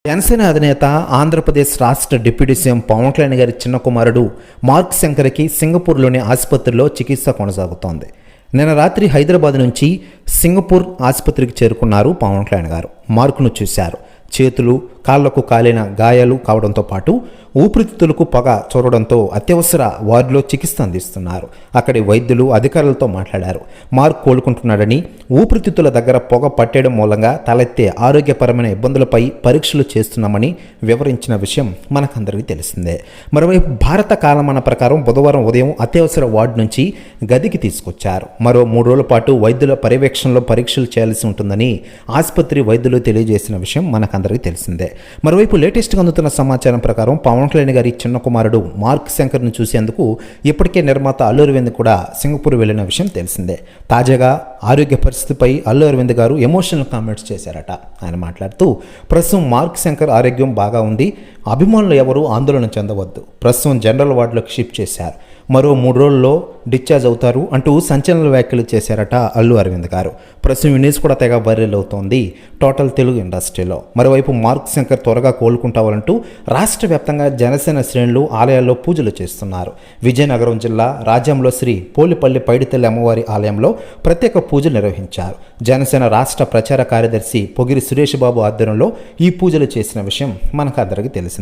జనసేన అధినేత ఆంధ్రప్రదేశ్ రాష్ట్ర deputy CM Pawan Kalyan గారి చిన్న కుమారుడు మార్క్ శంకర్కి సింగపూర్లోని ఆసుపత్రిలో చికిత్స కొనసాగుతోంది. నిన్న రాత్రి హైదరాబాద్ నుంచి సింగపూర్ ఆసుపత్రికి చేరుకున్నారు పవన్ కళ్యాణ్ గారు. మార్క్ను చూశారు. చేతులు కాళ్లకు కాలిన గాయాలు కావడంతో పాటు ఊపిరితిత్తులకు పొగ చొరడంతో అత్యవసర వార్డులో చికిత్స అందిస్తున్నారు. అక్కడి వైద్యులు అధికారులతో మాట్లాడారు. మార్క్ కోలుకుంటున్నాడని, ఊపిరితిత్తుల దగ్గర పొగ పట్టేయడం మూలంగా తలెత్తే ఆరోగ్యపరమైన ఇబ్బందులపై పరీక్షలు చేస్తున్నామని వివరించిన విషయం మనకందరికీ తెలిసిందే. మరోవైపు భారత కాలమాన ప్రకారం బుధవారం ఉదయం అత్యవసర వార్డు నుంచి గదికి తీసుకొచ్చారు. మరో 3 రోజుల పాటు వైద్యుల పర్యవేక్షణలో పరీక్షలు చేయాల్సి ఉంటుందని ఆసుపత్రి వైద్యులు తెలియజేసిన విషయం మనకందరికీ తెలిసిందే. మరోవైపు లేటెస్ట్గా అందుతున్న సమాచారం ప్రకారం పవన్ కళ్యాణ్ గారి చిన్న కుమారుడు మార్క్ శంకర్ను చూసేందుకు ఇప్పటికే నిర్మాత అల్లు అరవింద్ కూడా సింగపూర్ వెళ్లిన విషయం తెలిసిందే. తాజాగా ఆరోగ్య పరిస్థితిపై అల్లు అరవింద్ గారు ఎమోషనల్ కామెంట్స్ చేశారట. ఆయన మాట్లాడుతూ, ప్రస్తుతం మార్క్ శంకర్ ఆరోగ్యం బాగా ఉంది, అభిమానులు ఎవరూ ఆందోళన చెందవద్దు, ప్రస్తుతం జనరల్ వార్డులోకి షిఫ్ట్ చేశారు, మరో 3 రోజుల్లో డిశ్చార్జ్ అవుతారు అంటూ సంచలన వ్యాఖ్యలు చేశారట అల్లు అరవింద్ గారు. ప్రస్తుతం ఈ న్యూస్ కూడా తెగ వైరల్ అవుతోంది టోటల్ తెలుగు ఇండస్ట్రీలో. మరోవైపు మార్క్ శంకర్ త్వరగా కోలుకుంటావాలంటూ రాష్ట్ర వ్యాప్తంగా జనసేన శ్రేణులు ఆలయాల్లో పూజలు చేస్తున్నారు. విజయనగరం జిల్లా రాజ్యంలో శ్రీ పోలిపల్లి పైడితల్లి అమ్మవారి ఆలయంలో ప్రత్యేక పూజలు నిర్వహించారు. జనసేన రాష్ట్ర ప్రచార కార్యదర్శి పొగిరి సురేష్ బాబు ఆధ్వర్యంలో ఈ పూజలు చేసిన విషయం మనకు అందరికీ తెలిసింది.